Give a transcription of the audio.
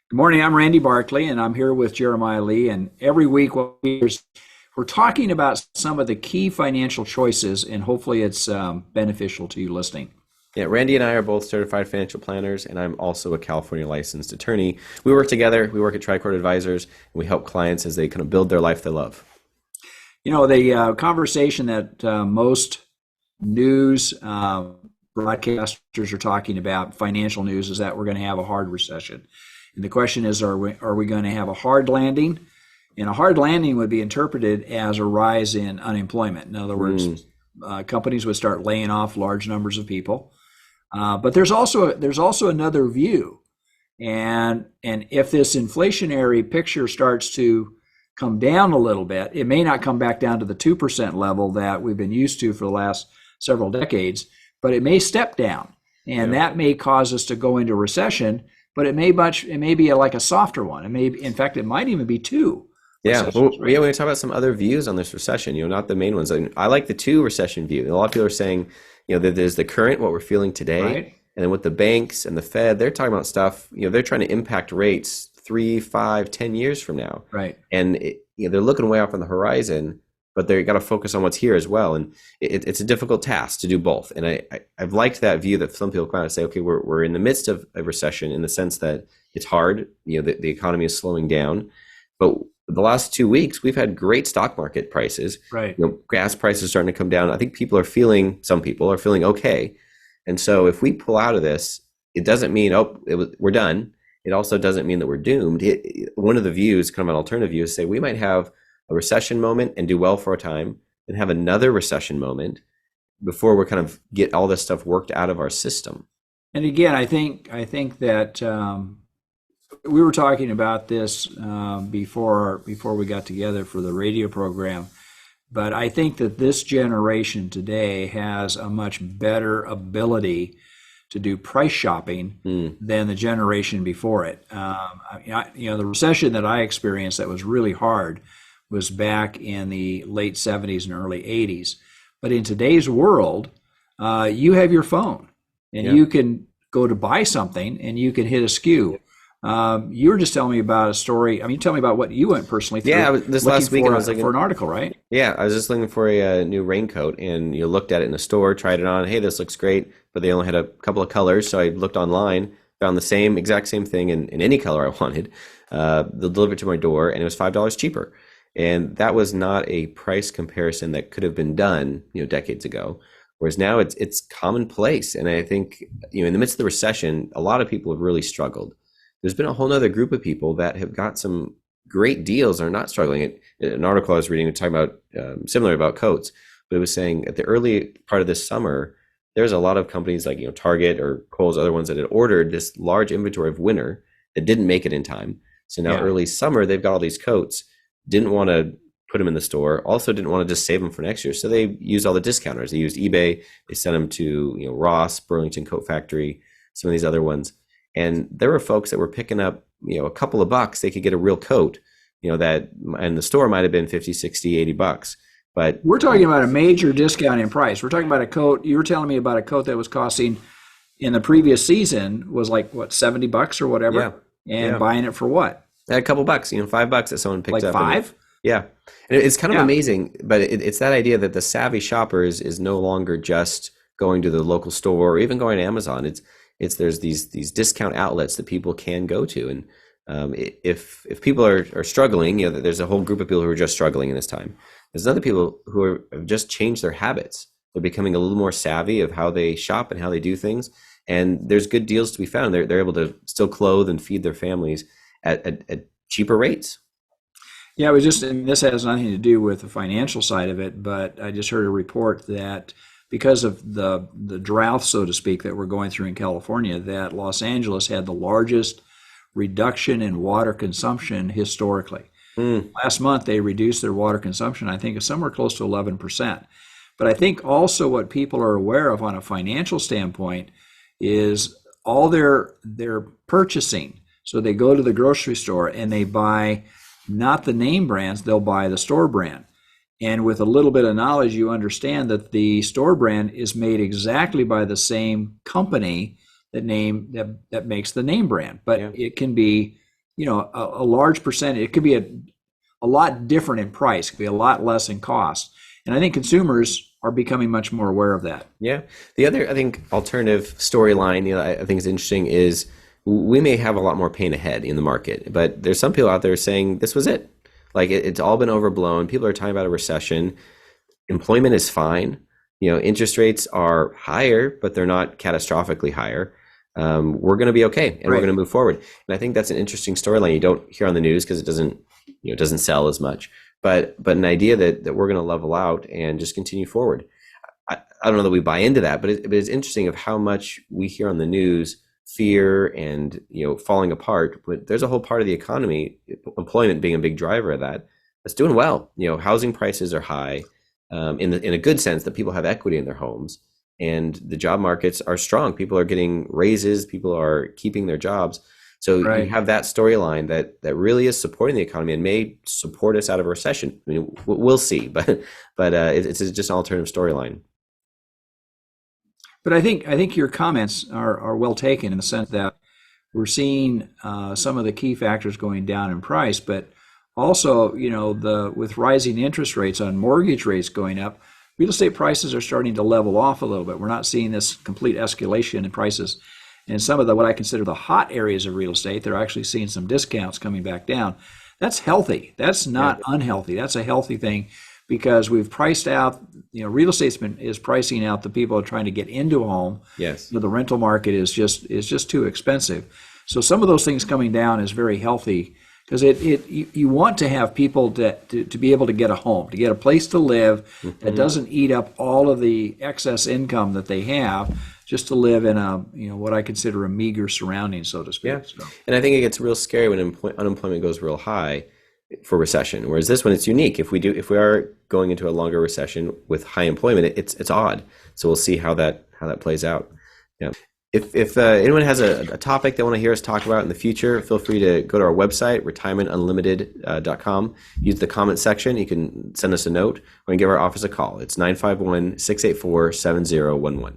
Good morning. I'm Randy Barkley, and I'm here with Jeremiah Lee. And every week, we're talking about some of the key financial choices, and hopefully, it's beneficial to you listening. Yeah, Randy and I are both certified financial planners, and I'm also a California licensed attorney. We work together. We work at Tricord Advisors, and we help clients as they kind of build their life they love. You know, the conversation that most news broadcasters are talking about, financial news, is that we're going to have a hard recession. And the question is, are we going to have a hard landing? And a hard landing would be interpreted as a rise in unemployment. In other words, companies would start laying off large numbers of people. But there's also another view, and if this inflationary picture starts to come down a little bit, it may not come back down to the 2% level that we've been used to for the last several decades, but it may step down, and that may cause us to go into recession. But it may be like a softer one. In fact, it might even be two Yeah, well, recessions, yeah, we're right? going to talk about some other views on this recession, not the main ones. I like the two recession view. A lot of people are saying, that there's the current, what we're feeling today, Right? and then with the banks and the Fed, they're talking about stuff, they're trying to impact rates 3, 5, 10 years from now. Right. And they're looking way off on the horizon, but they got to focus on what's here as well. And it's a difficult task to do both. And I've liked that view that some people kind of say, okay, we're in the midst of a recession in the sense that it's hard, the economy is slowing down. But the last 2 weeks, we've had great stock market prices. Right. Gas prices starting to come down. I think some people are feeling okay. And so if we pull out of this, it doesn't mean, we're done. It also doesn't mean that we're doomed. One of the views, kind of an alternative view, is say we might have a recession moment and do well for a time, and have another recession moment before we're kind of get all this stuff worked out of our system. And again, I think that we were talking about this before we got together for the radio program. But I think that this generation today has a much better ability to do price shopping than the generation before it. The recession that I experienced that was really hard was back in the late 70s and early 80s. But in today's world, you have your phone, and Yeah. you can go to buy something and you can hit a SKU. You were just telling me about a story. I mean, tell me about what you went personally through Yeah, this looking last week I was for looking. an article, right? Yeah, I was just looking for a new raincoat, and looked at it in the store, tried it on. Hey, this looks great, but they only had a couple of colors, so I looked online, found the exact same thing in any color I wanted. They'll deliver it to my door, and it was $5 cheaper, and that was not a price comparison that could have been done, decades ago. Whereas now it's commonplace, and I think in the midst of the recession, a lot of people have really struggled. There's been a whole other group of people that have got some great deals are not struggling. An article I was reading talking about similar about coats, but it was saying at the early part of this summer, there's a lot of companies like Target or Kohl's, other ones that had ordered this large inventory of winter that didn't make it in time. So now Yeah. early summer, they've got all these coats, didn't want to put them in the store, also didn't want to just save them for next year. So they used all the discounters. They used eBay. They sent them to Ross, Burlington Coat Factory, some of these other ones. And there were folks that were picking up, a couple of bucks, they could get a real coat, that in the store might have been 50, 60, $80. But We're talking about a major discount in price. We're talking about a coat. You were telling me about a coat that was costing in the previous season was like what, $70 or yeah, whatever, and yeah, buying it for what? a couple bucks, $5 that someone picked Like up. five? Yeah. And it's kind of Yeah. amazing, but it's that idea that the savvy shopper is no longer just going to the local store or even going to Amazon. There's these discount outlets that people can go to. And if people are struggling, there's a whole group of people who are just struggling in this time. There's other people who have just changed their habits. They're becoming a little more savvy of how they shop and how they do things. And there's good deals to be found. They're able to still clothe and feed their families at cheaper rates. Yeah, and this has nothing to do with the financial side of it, but I just heard a report that because of the drought, so to speak, that we're going through in California, that Los Angeles had the largest reduction in water consumption historically. Mm, Last month, they reduced their water consumption, I think, somewhere close to 11%. But I think also what people are aware of on a financial standpoint is all their purchasing. So they go to the grocery store and they buy not the name brands, they'll buy the store brand. And with a little bit of knowledge, you understand that the store brand is made exactly by the same company that makes the name brand, but yeah. it can be a large percentage. It could be a lot different in price. It could be a lot less in cost. And I think consumers are becoming much more aware of that. Yeah. The other, I think, alternative storyline, I think is interesting is we may have a lot more pain ahead in the market, but there's some people out there saying this was it. Like it's all been overblown. People are talking about a recession. Employment is fine. Interest rates are higher, but they're not catastrophically higher. We're going to be okay, and we're going to move forward. And I think that's an interesting storyline you don't hear on the news because it doesn't sell as much. But an idea that we're going to level out and just continue forward. I don't know that we buy into that, but it's interesting of how much we hear on the news fear and falling apart. But there's a whole part of the economy, employment being a big driver of that, that's doing well. Housing prices are high, in a good sense that people have equity in their homes, and the job markets are strong. People are getting raises. People are keeping their jobs. So you have that storyline that really is supporting the economy and may support us out of a recession. I mean, we'll see, but it's just an alternative storyline. But I think your comments are well taken in the sense that we're seeing some of the key factors going down in price, but also with rising interest rates on mortgage rates going up, real estate prices are starting to level off a little bit. We're not seeing this complete escalation in prices. And some of what I consider the hot areas of real estate, they're actually seeing some discounts coming back down. That's healthy. That's not unhealthy. That's a healthy thing because we've priced out, real estate is pricing out the people who are trying to get into a home. Yes. The rental market is just too expensive. So some of those things coming down is very healthy because you want to have people to be able to get a home, to get a place to live that doesn't eat up all of the excess income that they have, just to live in what I consider a meager surrounding, so to speak. Yeah. So. And I think it gets real scary when unemployment goes real high for recession. Whereas this one, it's unique. If we are going into a longer recession with high employment, it's odd. So we'll see how that plays out. Yeah. If anyone has a topic they want to hear us talk about in the future, feel free to go to our website, retirementunlimited.com. Use the comment section. You can send us a note or give our office a call. It's 951-684-7011.